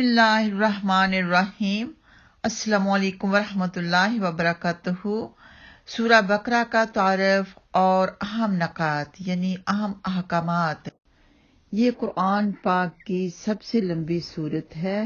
बिस्मिल्लाहिर्रहमानिर्रहीम। अस्सलामु अलैकुम वरहमतुल्लाहि वबरकातुहू। सूरा बकरा का तारफ और अहम नकात यानी अहम अहकामात। ये कुरान पाक की सबसे लंबी सूरत है।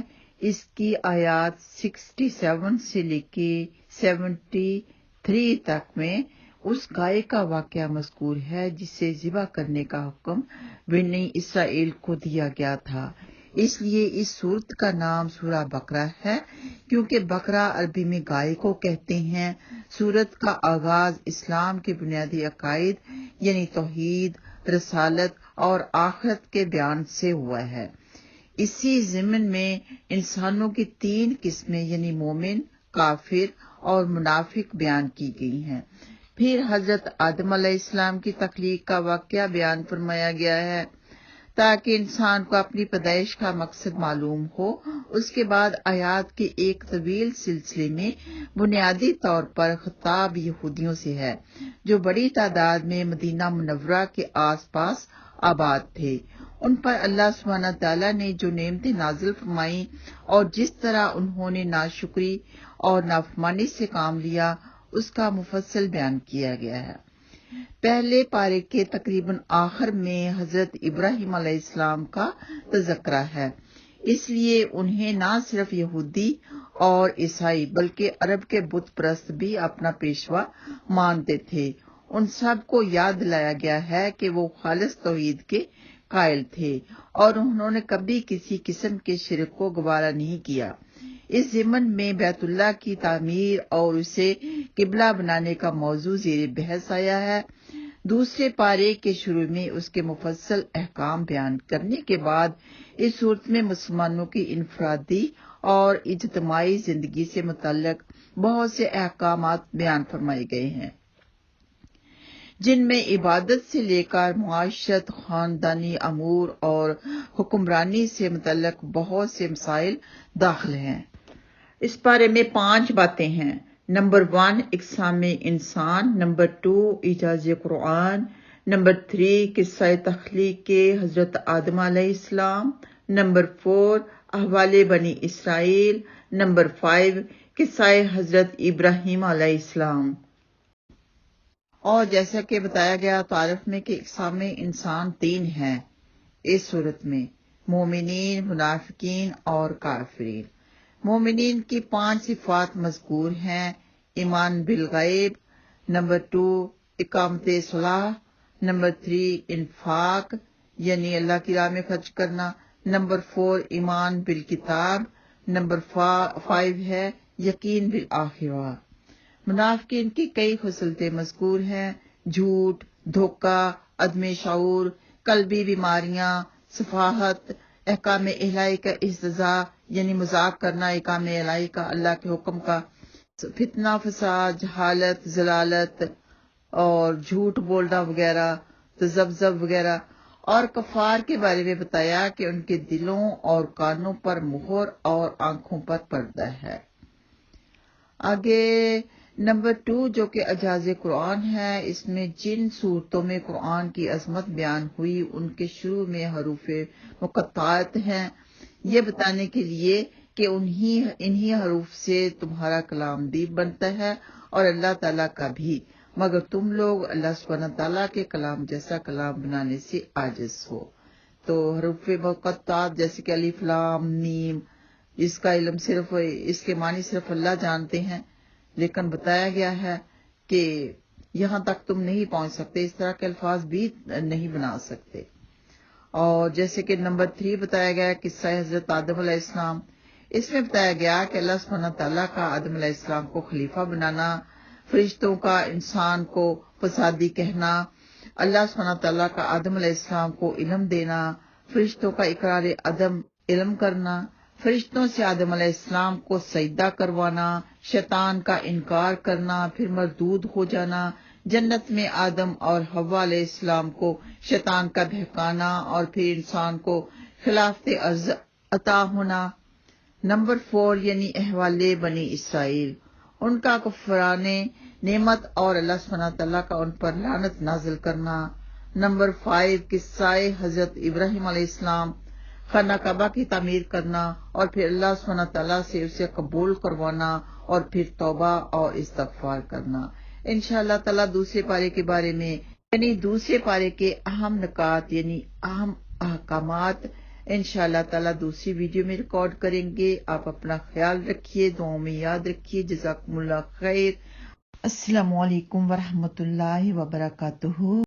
इसकी आयात 67 से लेके 73 तक में उस गाय का वाकया मज़कूर है जिसे ज़िबा करने का हुक्म बनी इसराइल को दिया गया था। इसलिए इस सूरत का नाम सूरा बकरा है, क्योंकि बकरा अरबी में गाय को कहते हैं। सूरत का आगाज इस्लाम के बुनियादी अकायद यानी तौहीद, रसालत और आखिरत के बयान से हुआ है। इसी ज़िमन में इंसानों की 3 किस्में यानी मोमिन, काफिर और मुनाफिक बयान की गई हैं। फिर हजरत आदम अलैहिस्सलाम की तख्लीक का वाकया बयान फरमाया गया है ताकि इंसान को अपनी पैदाइश का मकसद मालूम हो। उसके बाद आयात के एक तवील सिलसिले में बुनियादी तौर पर खिताब यहूदियों से है जो बड़ी तादाद में मदीना मुनव्वरा के आसपास आबाद थे। उन पर अल्लाह सुब्हानहू तआला ने जो नेमतें नाजिल फरमाई और जिस तरह उन्होंने नाशुक्री और नाफरमानी से काम लिया उसका मुफस्सल बयान किया गया है। पहले पारे के तकरीबन आखिर में हजरत इब्राहिम अलैहिस्सलाम का तज़किरा है। इसलिए उन्हें न सिर्फ यहूदी और ईसाई बल्कि अरब के बुत परस्त भी अपना पेशवा मानते थे। उन सब को याद दिलाया गया है कि वो खालिस तौहीद के कायल थे और उन्होंने कभी किसी किस्म के शिरक को गवारा नहीं किया। इस ज़िमन में बैतुल्लाह की तामीर और उसे किबला बनाने का मौजू ज़ेर बहस आया है। दूसरे पारे के शुरू में उसके मुफस्सल अहकाम बयान करने के बाद इस सूरत में मुसलमानों की इनफरादी और इज्तिमाई जिंदगी से मुतल्लिक बहुत से अहकामात बयान फरमाए गए हैं, जिनमें इबादत से लेकर मुआशरत, खानदानी अमूर और हुक्मरानी से मुतल्लिक बहुत से मसाइल दाखिल हैं। इस बारे में 5 बातें हैं। नंबर 1 इक़साम इंसान, नंबर 2 इजाज़ कुरान, नंबर 3 किस्सा तख्लीक के हजरत आदम अलैहिस्सलाम, नंबर 4 अहवाले बनी इसराइल, नंबर 5 किस्सा हजरत इब्राहिम अलैहिस्सलाम। और जैसा कि बताया गया तारिफ में कि इक़साम इंसान 3 हैं इस सूरत में, मोमिनीन, मुनाफिकीन और काफिरीन। मोमिनीन की 5 सिफात मज़कूर हैं। ईमान बिल गैब, नंबर 2 इकामत सलाह, नंबर 3 इन्फाक यानी अल्लाह की राह में खर्च करना, नंबर 4 ईमान बिल किताब, नंबर 5 है यकीन बिल आखिरा। मुनाफिकीन की कई खसलतें मज़कूर हैं। झूठ, धोखा, अदम शऊर, कल्बी बीमारियां, सफाहत, अहकाम इलाही का इस्तिज़ा यानी मजाक करना, अहकाम इलाही का, अल्लाह के हुक्म का, फितना, फसाद, जहालत, जलालत और झूठ बोलना वगैरह, तज़ब्ज़ब वगैरह। और कफार के बारे में बताया कि उनके दिलों और कानों पर मुहर और आंखों पर पर्दा है। आगे नंबर 2 जो कि अजाज़ कुरान है, इसमें जिन सूरतों में कुरान की अजमत बयान हुई उनके शुरू में हरूफ मुक़त्ताअत हैं, ये बताने के लिए कि इन्हीं हरूफ से तुम्हारा कलाम भी बनता है और अल्लाह ताला का भी, मगर तुम लोग अल्लाह सुब्हानहू तआला के कलाम जैसा कलाम बनाने से आजिज हो। तो हरूफ मुक़त्ताअत जैसे कि अलिफ लाम मीम, इसका इल्म सिर्फ इसके मानी सिर्फ अल्लाह जानते हैं, लेकिन बताया गया है कि यहाँ तक तुम नहीं पहुंच सकते, इस तरह के अल्फाज भी नहीं बना सकते। और जैसे कि नंबर 3 बताया गया किस्सा हजरत आदम अलैहिस्सलाम, इसमें बताया गया कि अल्लाह सुब्हानहू तआला का आदम अलैहिस्सलाम को खलीफा बनाना, फरिश्तों का इंसान को फसादी कहना, अल्लाह सुब्हानहू तआला का आदम अलैहिस्सलाम को इल्म देना, फरिश्तों का इकरार अदम इल्म करना, फरिश्तों से आदम अलैहिस्सलाम को सजदा करवाना, शैतान का इनकार करना, फिर मरदूद हो जाना, जन्नत में आदम और हव्वा अलैहिस्सलाम को शैतान का बहकाना और फिर इंसान को खिलाफत अर्ज अता होना। नंबर 4 यानी अहवाले बनी इसराइल, उनका कुफराने नेमत और अल्लाह सुब्हानहू तआला का उन पर लानत नाजिल करना। नंबर 5 किस्सा हजरत इब्राहिम अलैहिस्सलाम, खाना काबा की तामीर करना और फिर अल्लाह सुब्हानहू तआला से उसे कबूल करवाना और फिर तौबा और इस्तगफार करना। इंशाअल्लाह ताला दूसरे पारे के बारे में यानी दूसरे पारे के अहम नुकात यानी अहम अहकामात इंशाअल्लाह ताला दूसरी वीडियो में रिकॉर्ड करेंगे। आप अपना ख्याल रखिए, दुआओं में याद रखिए। जज़ाकुमुल्लाह खैर। अस्सलामु अलैकुम वरहमतुल्लाहि वबरकातुहू।